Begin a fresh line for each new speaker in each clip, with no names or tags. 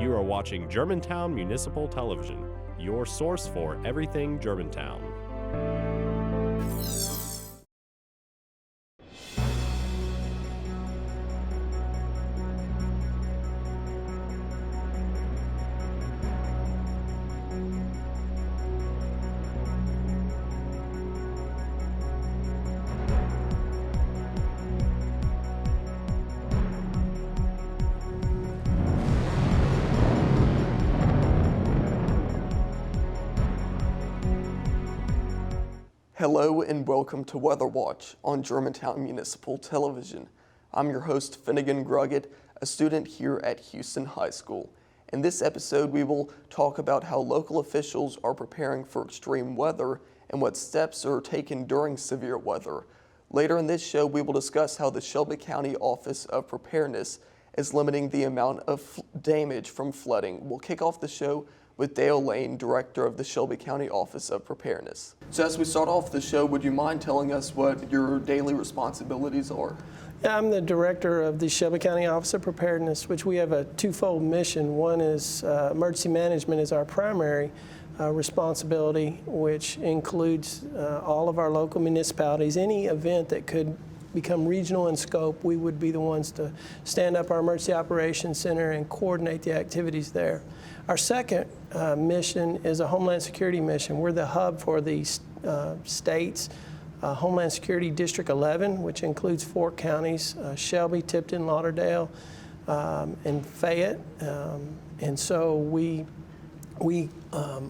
You are watching Germantown Municipal Television, your source for everything Germantown.
Hello and welcome to Weather Watch on Germantown Municipal Television. I'm your host, Finnegan Gruggett, a student here at Houston High School. In this episode, we will talk about how local officials are preparing for extreme weather and what steps are taken during severe weather. Later in this show, we will discuss how the Shelby County Office of Preparedness is limiting the amount of damage from flooding. We'll kick off the show with Dale Lane, Director of the Shelby County Office of Preparedness. So as we start off the show, would you mind telling us what your daily responsibilities are?
Yeah, I'm the Director of the Shelby County Office of Preparedness, which we have a twofold mission. One is emergency management is our primary responsibility, which includes all of our local municipalities. Any event that could become regional in scope, we would be the ones to stand up our emergency operations center and coordinate the activities there. Our second mission is a Homeland Security mission. We're the hub for the state's Homeland Security District 11, which includes 4 counties, Shelby, Tipton, Lauderdale, and Fayette. And so we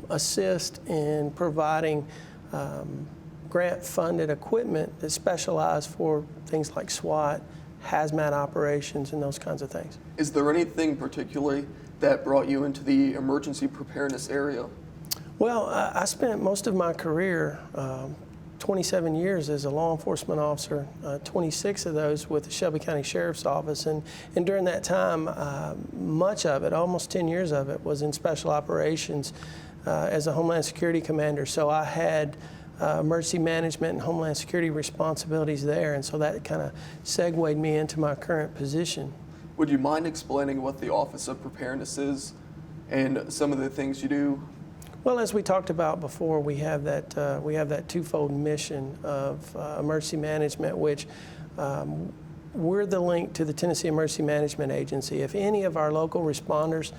assist in providing grant-funded equipment that specialize for things like SWAT, hazmat operations, and those kinds of things.
Is there anything particularly that brought you into the emergency preparedness area?
Well, I spent most of my career, 27 years as a law enforcement officer, 26 of those with the Shelby County Sheriff's Office. And during that time, much of it, almost 10 years of it, was in special operations as a Homeland Security commander. So I had emergency management and Homeland Security responsibilities there, and so that kind of segued me into my current position.
Would you mind explaining what the Office of Preparedness is and some of the things you do?
Well, as we talked about before, we have that twofold mission of emergency management, which we're the link to the Tennessee Emergency Management Agency. If any of our local responders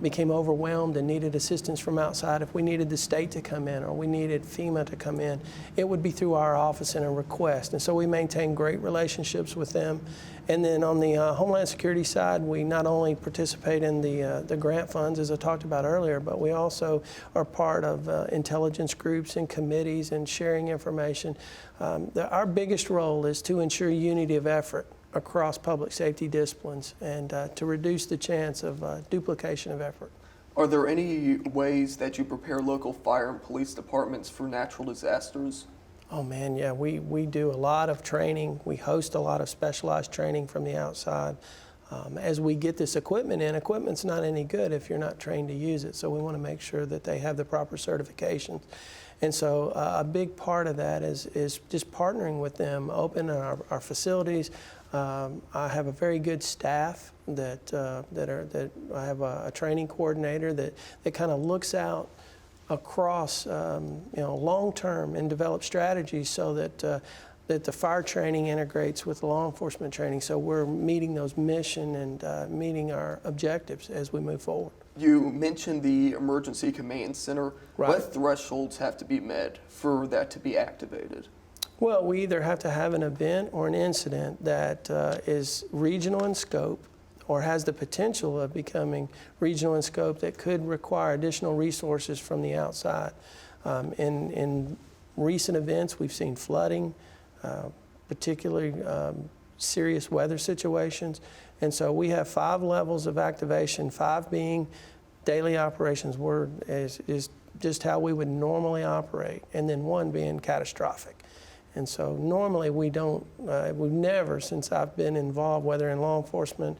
became overwhelmed and needed assistance from outside, if we needed the state to come in or we needed FEMA to come in, it would be through our office in a request. And so we maintain great relationships with them. And then on the Homeland Security side, we not only participate in the grant funds, as I talked about earlier, but we also are part of intelligence groups and committees and sharing information. Our biggest role is to ensure unity of effort across public safety disciplines and to reduce the chance of duplication of effort.
Are there any ways that you prepare local fire and police departments for natural disasters?
Oh man, yeah, we do a lot of training. We host a lot of specialized training from the outside. As we get this equipment in, equipment's not any good if you're not trained to use it, so we want to make sure that they have the proper certifications. And so a big part of that is just partnering with them, opening our facilities. I have a very good staff that I have a training coordinator that kind of looks out across long term and develop strategies so that the fire training integrates with law enforcement training. So we're meeting those mission and meeting our objectives as we move forward.
You mentioned the Emergency Command Center.
Right.
What thresholds have to be met for that to be activated?
Well, we either have to have an event or an incident that is regional in scope or has the potential of becoming regional in scope that could require additional resources from the outside. In recent events, we've seen flooding, particularly serious weather situations. And so we have 5 levels of activation, 5 being daily operations, is just how we would normally operate, and then 1 being catastrophic. And so normally we've never, since I've been involved, whether in law enforcement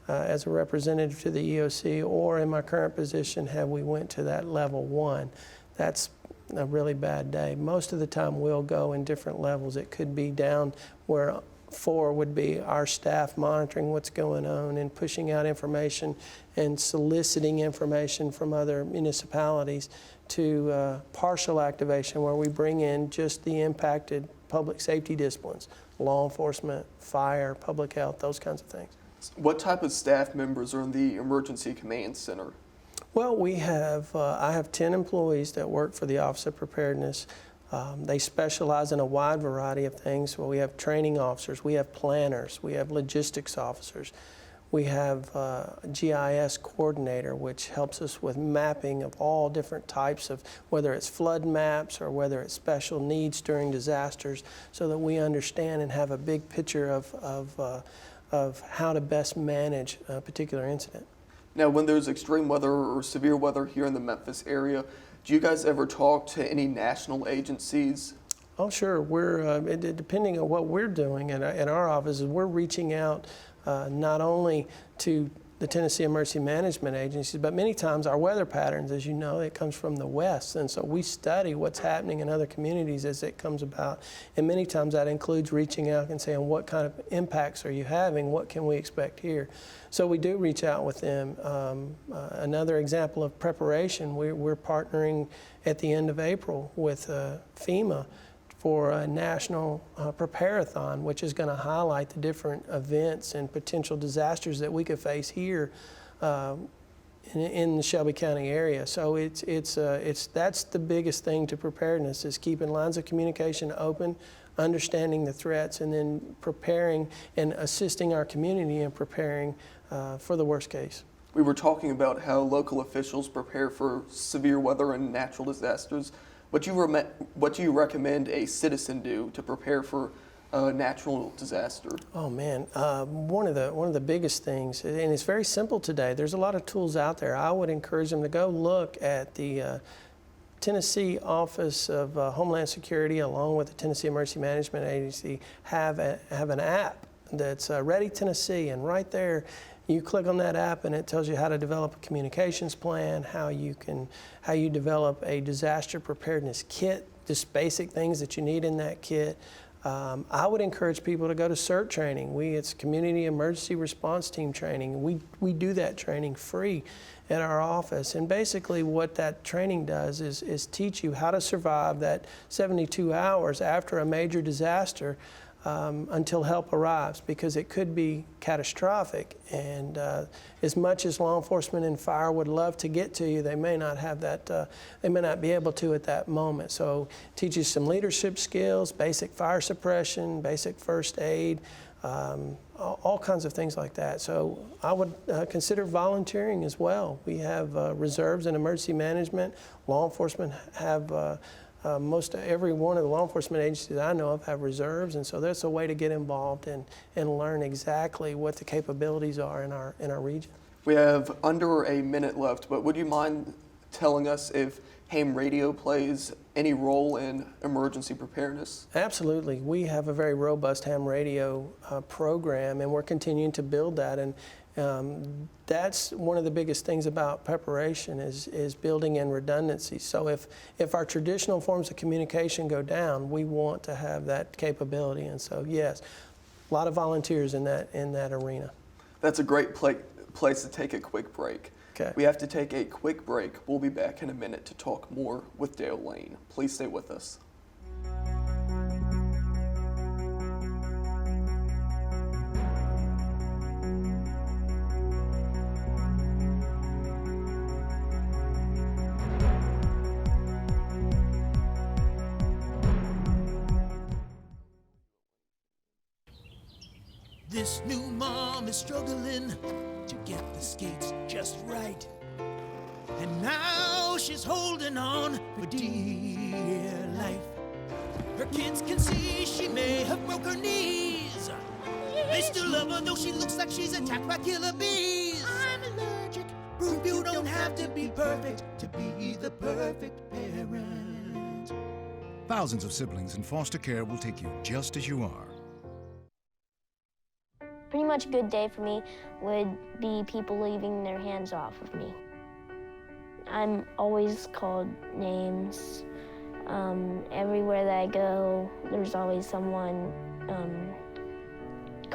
as a representative to the EOC or in my current position, have we went to that level 1. That's a really bad day. Most of the time we'll go in different levels. It could be down where 4 would be our staff monitoring what's going on and pushing out information and soliciting information from other municipalities, to partial activation, where we bring in just the impacted public safety disciplines, law enforcement, fire, public health, those kinds of things.
What type of staff members are in the Emergency Command Center?
Well, we have, I have 10 employees that work for the Office of Preparedness. They specialize in a wide variety of things. Well, we have training officers, we have planners, we have logistics officers, we have a GIS coordinator, which helps us with mapping of all different types of, whether it's flood maps or whether it's special needs during disasters, so that we understand and have a big picture of how to best manage a particular incident.
Now, when there's extreme weather or severe weather here in the Memphis area, do you guys ever talk to any national agencies?
Oh, sure. We're depending on what we're doing in our offices, we're reaching out not only to the Tennessee Emergency Management agencies, but many times our weather patterns, as you know, it comes from the west, and so we study what's happening in other communities as it comes about, and many times that includes reaching out and saying, what kind of impacts are you having, what can we expect here? So we do reach out with them. Another example of preparation, we're partnering at the end of April with FEMA for a national prepare-a-thon, which is going to highlight the different events and potential disasters that we could face here in the Shelby County area. So that's the biggest thing to preparedness, is keeping lines of communication open, understanding the threats, and then preparing and assisting our community in preparing for the worst case.
We were talking about how local officials prepare for severe weather and natural disasters. What do you recommend a citizen do to prepare for a natural disaster?
Oh man, one of the biggest things, and it's very simple today. There's a lot of tools out there. I would encourage them to go look at the Tennessee Office of Homeland Security, along with the Tennessee Emergency Management Agency, have an app that's Ready Tennessee, and right there, you click on that app and it tells you how to develop a communications plan, how you develop a disaster preparedness kit, just basic things that you need in that kit. I would encourage people to go to CERT training. It's Community Emergency Response Team training. We do that training free at our office, and basically what that training does is teach you how to survive that 72 hours after a major disaster until help arrives, because it could be catastrophic. And as much as law enforcement and fire would love to get to you, they may not have that, they may not be able to at that moment. So teach you some leadership skills, basic fire suppression, basic first aid, all kinds of things like that. So I would consider volunteering as well. We have reserves in emergency management. Law enforcement have most every one of the law enforcement agencies I know of have reserves, and so that's a way to get involved and learn exactly what the capabilities are in our region.
We have under a minute left, but would you mind telling us if ham radio plays any role in emergency preparedness? Absolutely.
We have a very robust ham radio program, and we're continuing to build that. And that's one of the biggest things about preparation is building in redundancy. So if our traditional forms of communication go down, we want to have that capability. And so yes, a lot of volunteers in that arena.
That's a great place to take a quick break.
Okay.
We have to take a quick break. We'll be back in a minute to talk more with Dale Lane. Please stay with us.
This new mom is struggling to get the skates just right. And now she's holding on for dear life. Her kids can see she may have broke her knees. They still love her though she looks like she's attacked by killer bees. I'm allergic. Proof you don't have to be perfect to be the perfect parent.
Thousands of siblings in foster care will take you just as you are.
Pretty much a good day for me would be people leaving their hands off of me. I'm always called names. Everywhere that I go, there's always someone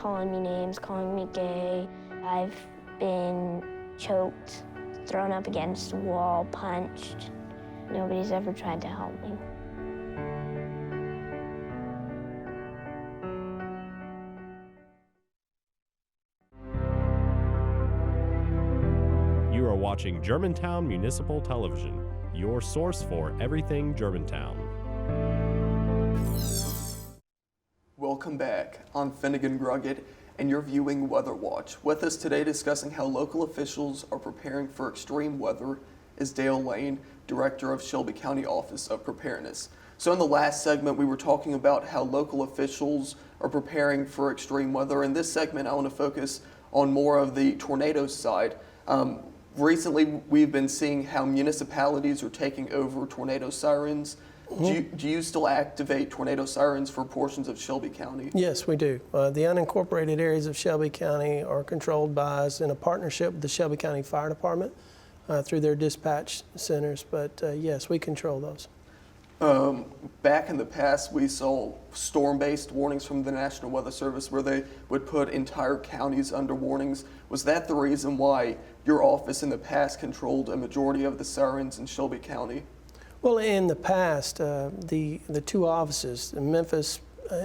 calling me names, calling me gay. I've been choked, thrown up against a wall, punched. Nobody's ever tried to help me.
You are watching Germantown Municipal Television, your source for everything Germantown.
Welcome back. I'm Finnegan Gruggett, and you're viewing Weather Watch. With us today discussing how local officials are preparing for extreme weather is Dale Lane, Director of Shelby County Office of Preparedness. So in the last segment, we were talking about how local officials are preparing for extreme weather. In this segment, I want to focus on more of the tornado side. Recently, we've been seeing how municipalities are taking over tornado sirens. Do you still activate tornado sirens for portions of Shelby County?
Yes, we do. The unincorporated areas of Shelby County are controlled by us in a partnership with the Shelby County Fire Department through their dispatch centers, but yes, we control those.
Back in the past, we saw storm-based warnings from the National Weather Service where they would put entire counties under warnings. Was that the reason why your office in the past controlled a majority of the sirens in Shelby County?
Well, in the past, the two offices, Memphis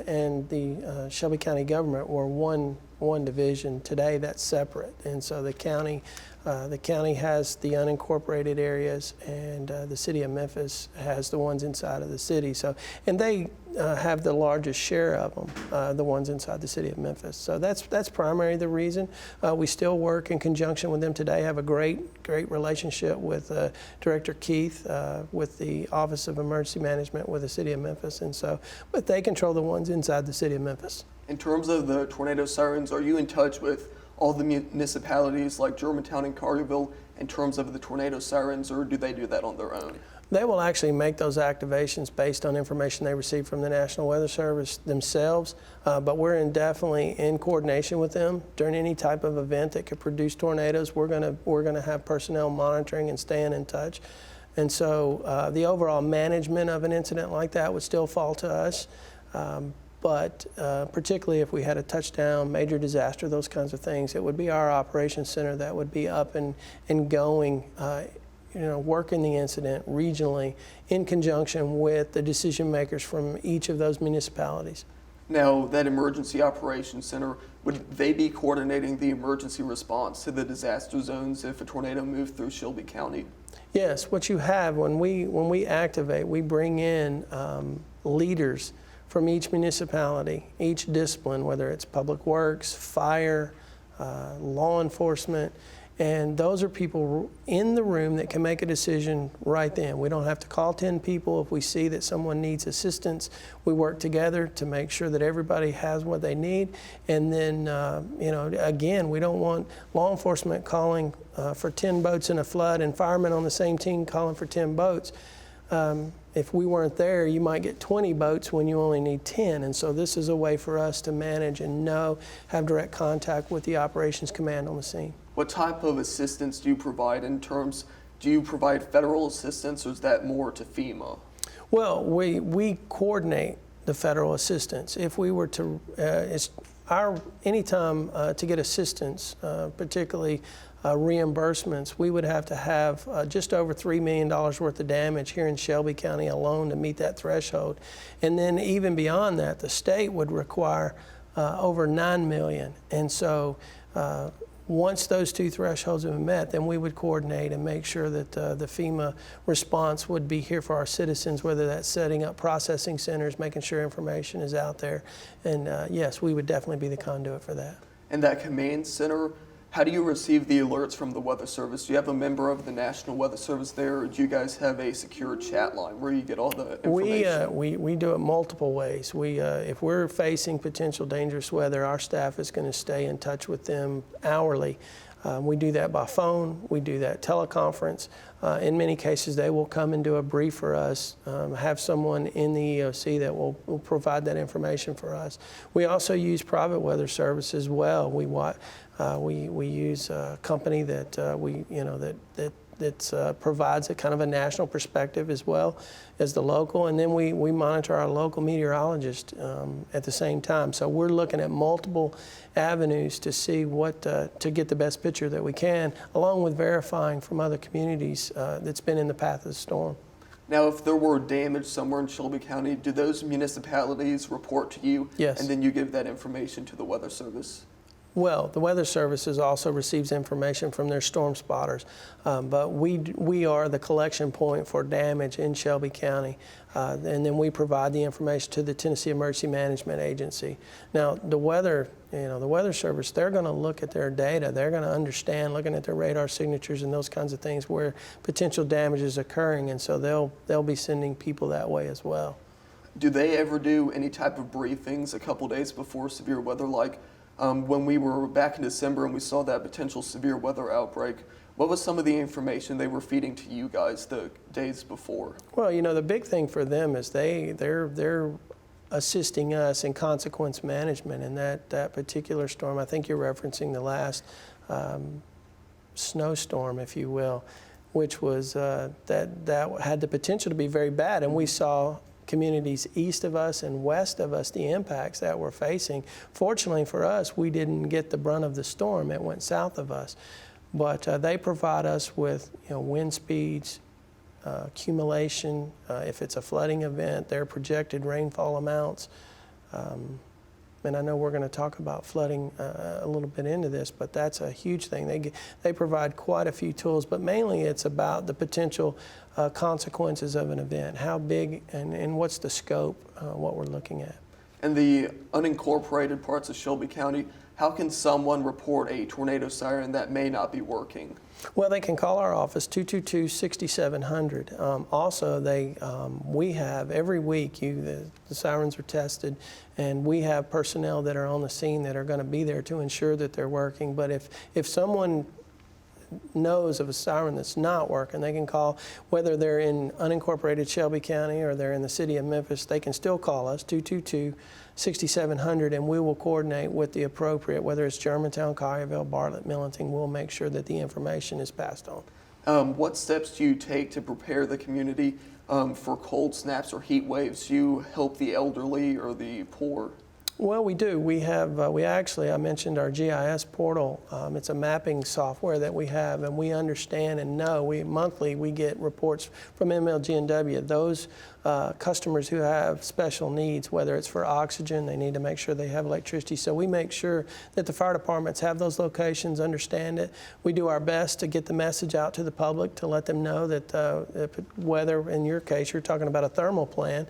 and the Shelby County government, were one division. Today, that's separate, and so the county has the unincorporated areas, and the city of Memphis has the ones inside of the city. So, and they have the largest share of them, the ones inside the city of Memphis. So that's primarily the reason. We still work in conjunction with them today. Have a great relationship with Director Keith with the Office of Emergency Management with the city of Memphis, and so, but they control the ones inside the city of Memphis.
In terms of the tornado sirens, are you in touch with all the municipalities like Germantown and Carterville in terms of the tornado sirens, or do they do that on their own?
They will actually make those activations based on information they receive from the National Weather Service themselves, but we're definitely in coordination with them during any type of event that could produce tornadoes. We're gonna have personnel monitoring and staying in touch, and so the overall management of an incident like that would still fall to us. But particularly if we had a touchdown, major disaster, those kinds of things, it would be our operations center that would be up and going, working the incident regionally in conjunction with the decision makers from each of those municipalities.
Now, that emergency operations center, would they be coordinating the emergency response to the disaster zones if a tornado moved through Shelby County?
Yes, what you have when we activate, we bring in leaders from each municipality, each discipline, whether it's public works, fire, law enforcement, and those are people in the room that can make a decision right then. We don't have to call 10 people. If we see that someone needs assistance, we work together to make sure that everybody has what they need. And then, again, we don't want law enforcement calling for 10 boats in a flood and firemen on the same team calling for 10 boats. If we weren't there, you might get 20 boats when you only need 10. And so this is a way for us to manage and have direct contact with the operations command on the scene.
What type of assistance do you provide do you provide federal assistance, or is that more to FEMA?
Well, we coordinate the federal assistance. If we were to, anytime to get assistance, particularly reimbursements, we would have to have just over $3 million worth of damage here in Shelby County alone to meet that threshold. And then even beyond that, the state would require over $9 million. And so once those two thresholds have been met, then we would coordinate and make sure that the FEMA response would be here for our citizens, whether that's setting up processing centers, making sure information is out there. And yes, we would definitely be the conduit for that.
And that command center, how do you receive the alerts from the Weather Service? Do you have a member of the National Weather Service there, or do you guys have a secure chat line where you get all the information?
We do it multiple ways. If we're facing potential dangerous weather, our staff is going to stay in touch with them hourly. We do that by phone. We do that teleconference. In many cases, they will come and do a brief for us, have someone in the EOC that will provide that information for us. We also use private weather service as well. We use a company that that provides a kind of a national perspective as well as the local, and then we monitor our local meteorologist at the same time. So we're looking at multiple avenues to see what to get the best picture that we can, along with verifying from other communities that's been in the path of the storm.
Now, if there were damage somewhere in Shelby County, do those municipalities report to you?
Yes.
And then you give that information to the Weather Service?
Well, the Weather Services also receives information from their storm spotters, but we are the collection point for damage in Shelby County, and then we provide the information to the Tennessee Emergency Management Agency. Now, the Weather Service, they're going to look at their data. They're going to understand, looking at their radar signatures and those kinds of things, where potential damage is occurring, and so they'll be sending people that way as well.
Do they ever do any type of briefings a couple days before severe weather, like when we were back in December and we saw that potential severe weather outbreak? What was some of the information they were feeding to you guys the days before?
Well, the big thing for them is they're assisting us in consequence management in that particular storm. I think you're referencing the last snowstorm, if you will, which was that had the potential to be very bad, and we saw communities east of us and west of us, the impacts that we're facing. Fortunately for us, we didn't get the brunt of the storm. It went south of us. But they provide us with wind speeds, accumulation, if it's a flooding event, their projected rainfall amounts. And I know we're going to talk about flooding a little bit into this, but that's a huge thing. They provide quite a few tools, but mainly it's about the potential consequences of an event, how big and what's the scope, what we're looking at.
In the unincorporated parts of Shelby County, how can someone report a tornado siren that may not be working?
Well, they can call our office, 222-6700. Also, we have every week, the sirens are tested, and we have personnel that are on the scene that are going to be there to ensure that they're working. But if someone knows of a siren that's not working, they can call, whether they're in unincorporated Shelby County or they're in the city of Memphis, they can still call us, 222-6700, and we will coordinate with the appropriate, whether it's Germantown, Collierville, Bartlett, Millington. We'll make sure that the information is passed on.
What steps do you take to prepare the community for cold snaps or heat waves? Do you help the elderly or the poor?
Well, we do. We have, I mentioned our GIS portal. It's a mapping software that we have, and we understand and know. Monthly we get reports from MLG&W. Those customers who have special needs, whether it's for oxygen, they need to make sure they have electricity. So we make sure that the fire departments have those locations, understand it. We do our best to get the message out to the public to let them know that whether, in your case, you're talking about a thermal plan,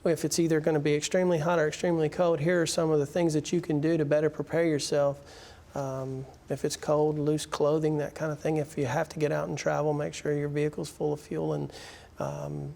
if it's either going to be extremely hot or extremely cold, here are some of the things that you can do to better prepare yourself. If it's cold, loose clothing, that kind of thing. If you have to get out and travel, make sure your vehicle's full of fuel, and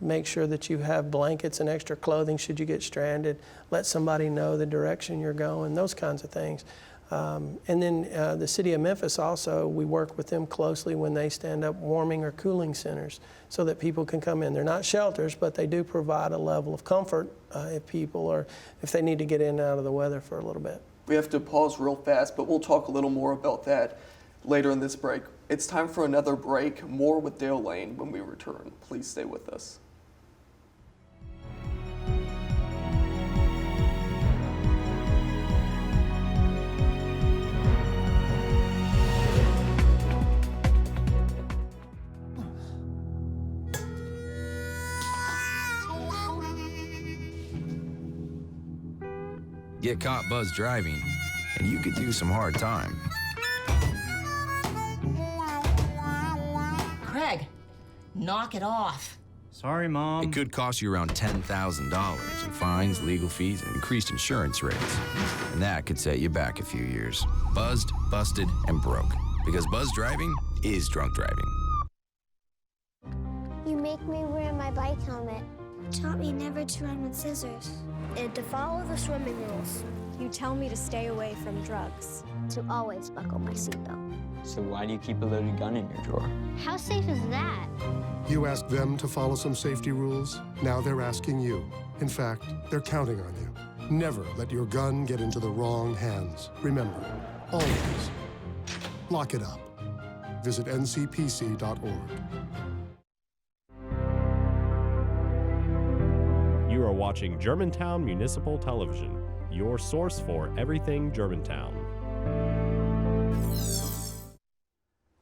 make sure that you have blankets and extra clothing should you get stranded. Let somebody know the direction you're going, those kinds of things. And then the city of Memphis also, we work with them closely when they stand up warming or cooling centers so that people can come in. They're not shelters, but they do provide a level of comfort if they need to get in and out of the weather for a little bit.
We have to pause real fast, but we'll talk a little more about that later in this break. It's time for another break. More with Dale Lane when we return. Please stay with us.
Get caught buzz driving, and you could do some hard time.
Craig, knock it off.
Sorry, Mom.
It could cost you around $10,000 in fines, legal fees, and increased insurance rates. And that could set you back a few years. Buzzed, busted, and broke. Because buzz driving is drunk driving.
You make me wear my bike helmet. You taught me never to run with scissors. And to follow the swimming rules.
You tell me to stay away from drugs.
To always buckle my seatbelt.
So why do you keep a loaded gun in your drawer?
How safe is that?
You asked them to follow some safety rules. Now they're asking you. In fact, they're counting on you. Never let your gun get into the wrong hands. Remember, always Lock it up. Visit ncpc.org.
You are watching Germantown Municipal Television, your source for everything Germantown.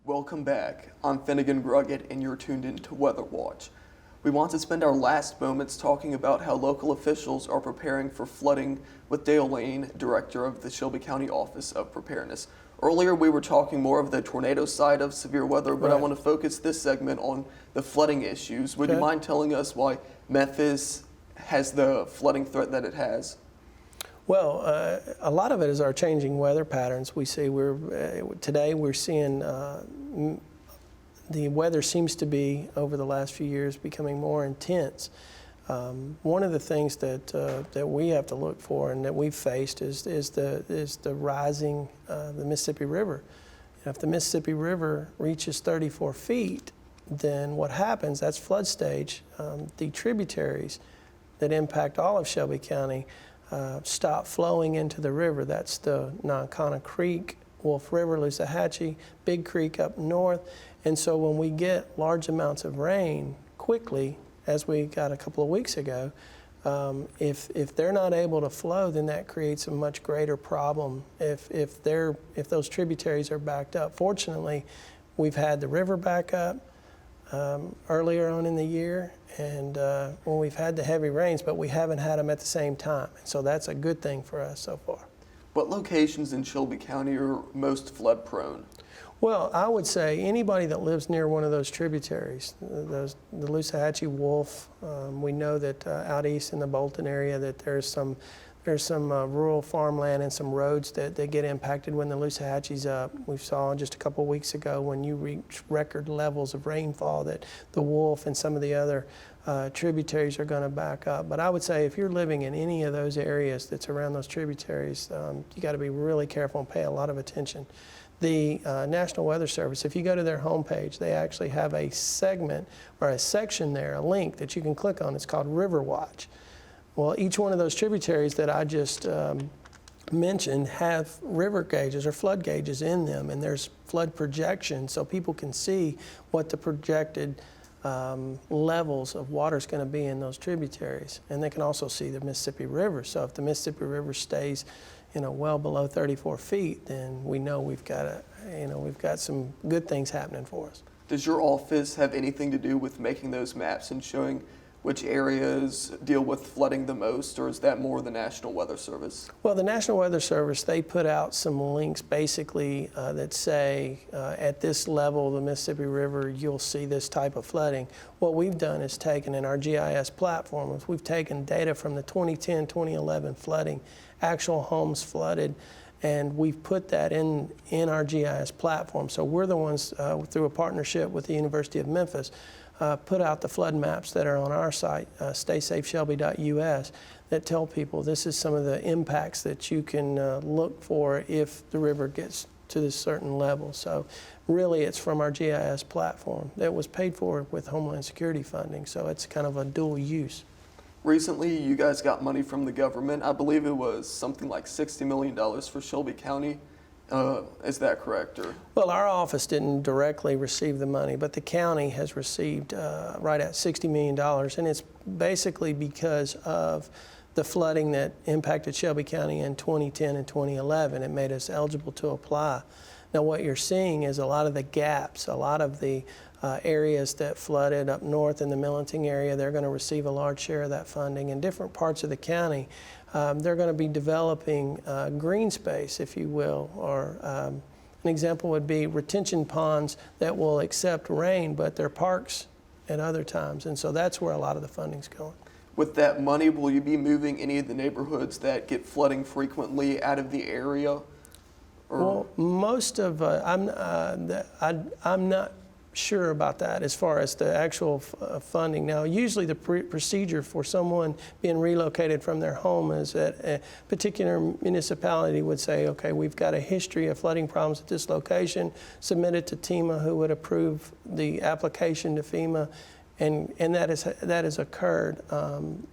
Welcome back. I'm Finnegan Gruggett, and you're tuned in to Weather Watch. We want to spend our last moments talking about how local officials are preparing for flooding with Dale Lane, director of the Shelby County Office of Preparedness. Earlier, we were talking more of the tornado side of severe weather, but I want to focus this segment on the flooding issues. Would you mind telling us why Memphis has the flooding threat that it has?
Well, a lot of it is our changing weather patterns. We see today we're seeing the weather seems to be, over the last few years, becoming more intense. One of the things that we have to look for and that we've faced is the rising the Mississippi River. If the Mississippi River reaches 34 feet, then what happens? That's flood stage. The tributaries that impact all of Shelby County stop flowing into the river. That's the Nonconnah Creek, Wolf River, Loosahatchee, Big Creek up north. And so when we get large amounts of rain quickly, as we got a couple of weeks ago, if they're not able to flow, then that creates a much greater problem if those tributaries are backed up. Fortunately, we've had the river back up earlier on in the year, and when we've had the heavy rains, but we haven't had them at the same time. And so that's a good thing for us so far.
What locations in Shelby County are most flood prone?
Well, I would say anybody that lives near one of those tributaries, the Loosahatchee, Wolf. We know that out east in the Bolton area that there's some rural farmland and some roads that get impacted when the Loosahatchee's up. We saw just a couple of weeks ago when you reach record levels of rainfall that the Wolf and some of the other tributaries are going to back up. But I would say if you're living in any of those areas that's around those tributaries, you got to be really careful and pay a lot of attention. The National Weather Service, if you go to their homepage, they actually have a segment or a section there, a link that you can click on. It's called River Watch. Well, each one of those tributaries that I just mentioned have river gauges or flood gauges in them, and there's flood projections so people can see what the projected levels of water is going to be in those tributaries. And they can also see the Mississippi River. So if the Mississippi River stays well below 34 feet, then we know we've got some good things happening for us.
Does your office have anything to do with making those maps and showing which areas deal with flooding the most, or is that more the National Weather Service?
Well, the National Weather Service, they put out some links basically that say at this level of the Mississippi River, you'll see this type of flooding. What we've done is taken in our GIS platform, we've taken data from the 2010-2011 flooding, actual homes flooded, and we've put that in our GIS platform. So we're the ones, through a partnership with the University of Memphis, put out the flood maps that are on our site, staysafeshelby.us, that tell people this is some of the impacts that you can look for if the river gets to this certain level. So really it's from our GIS platform that was paid for with Homeland Security funding, so it's kind of a dual use.
Recently, you guys got money from the government. I believe it was something like $60 million for Shelby County. Is that correct? Or?
Well, our office didn't directly receive the money, but the county has received right at $60 million, and it's basically because of the flooding that impacted Shelby County in 2010 and 2011. It made us eligible to apply. Now, what you're seeing is a lot of the gaps, a lot of the areas that flooded up north in the Millenting area, they're going to receive a large share of that funding. In different parts of the county, they're going to be developing green space, if you will, or an example would be retention ponds that will accept rain, but they're parks at other times. And so that's where a lot of the funding's going.
With that money, will you be moving any of the neighborhoods that get flooding frequently out of the area? Or?
Well, most of, I'm not sure about that as far as the actual funding. Now, usually the procedure for someone being relocated from their home is that a particular municipality would say, okay, we've got a history of flooding problems at this location, submit it to TEMA, who would approve the application to FEMA, And that has occurred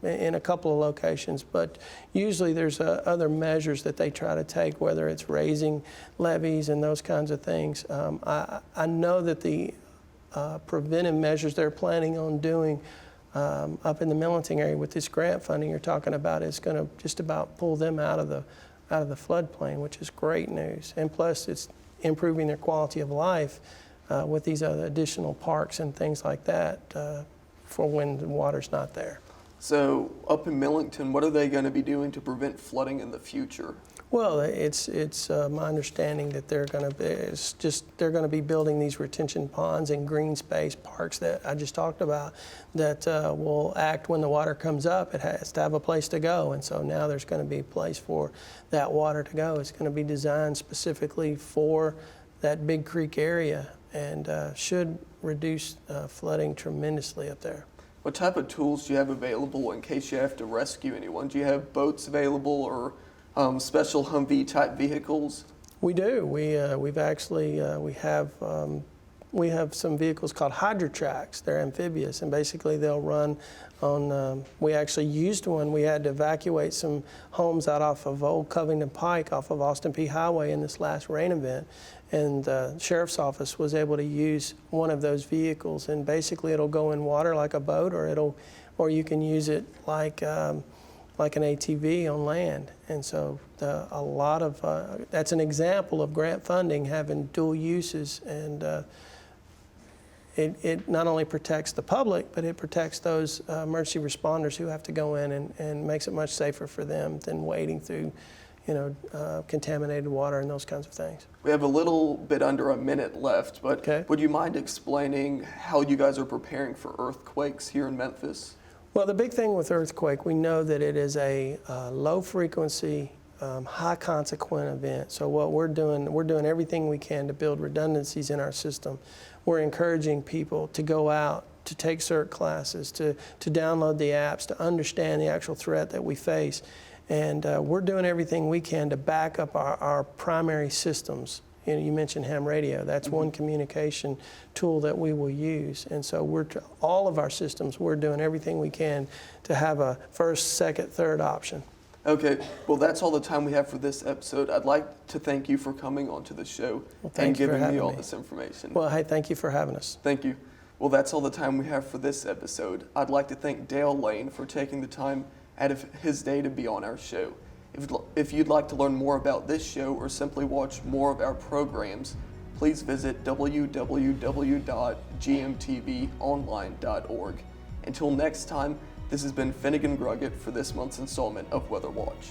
in a couple of locations, but usually there's other measures that they try to take, whether it's raising levees and those kinds of things. I know that the preventive measures they're planning on doing up in the Millington area with this grant funding you're talking about is going to just about pull them out of the floodplain, which is great news. And plus, it's improving their quality of life with these other additional parks and things like that for when the water's not there.
So up in Millington, what are they going to be doing to prevent flooding in the future?
Well, it's my understanding that they're going to be building these retention ponds and green space parks that I just talked about that will act when the water comes up. It has to have a place to go, and so now there's going to be a place for that water to go. It's going to be designed specifically for that Big Creek area and should reduce flooding tremendously up there.
What type of tools do you have available in case you have to rescue anyone? Do you have boats available or special Humvee type vehicles? We do. We have some vehicles called hydrotracks. They're amphibious, and basically they'll run on. We actually used one. We had to evacuate some homes out off of Old Covington Pike, off of Austin P Highway in this last rain event, and the sheriff's office was able to use one of those vehicles, and basically it'll go in water like a boat, or you can use it like an ATV on land. And so a lot of that's an example of grant funding having dual uses, and it not only protects the public, but it protects those emergency responders who have to go in and makes it much safer for them than wading through contaminated water and those kinds of things. We have a little bit under a minute left, but would you mind explaining how you guys are preparing for earthquakes here in Memphis?
Well, the big thing with earthquake, we know that it is a low frequency, high consequent event. So what we're doing everything we can to build redundancies in our system. We're encouraging people to go out, to take CERT classes, to download the apps, to understand the actual threat that we face. And we're doing everything we can to back up our primary systems. You mentioned ham radio. That's one communication tool that we will use. And so all of our systems, we're doing everything we can to have a first, second, third option.
Okay, well, that's all the time we have for this episode. I'd like to thank you for coming onto the show and giving me all this information.
Well, hey, thank you for having us.
Thank you. Well, that's all the time we have for this episode. I'd like to thank Dale Lane for taking the time out of his day to be on our show. If you'd like to learn more about this show or simply watch more of our programs, please visit www.gmtvonline.org. Until next time, this has been Finnegan Gruggett for this month's installment of Weather Watch.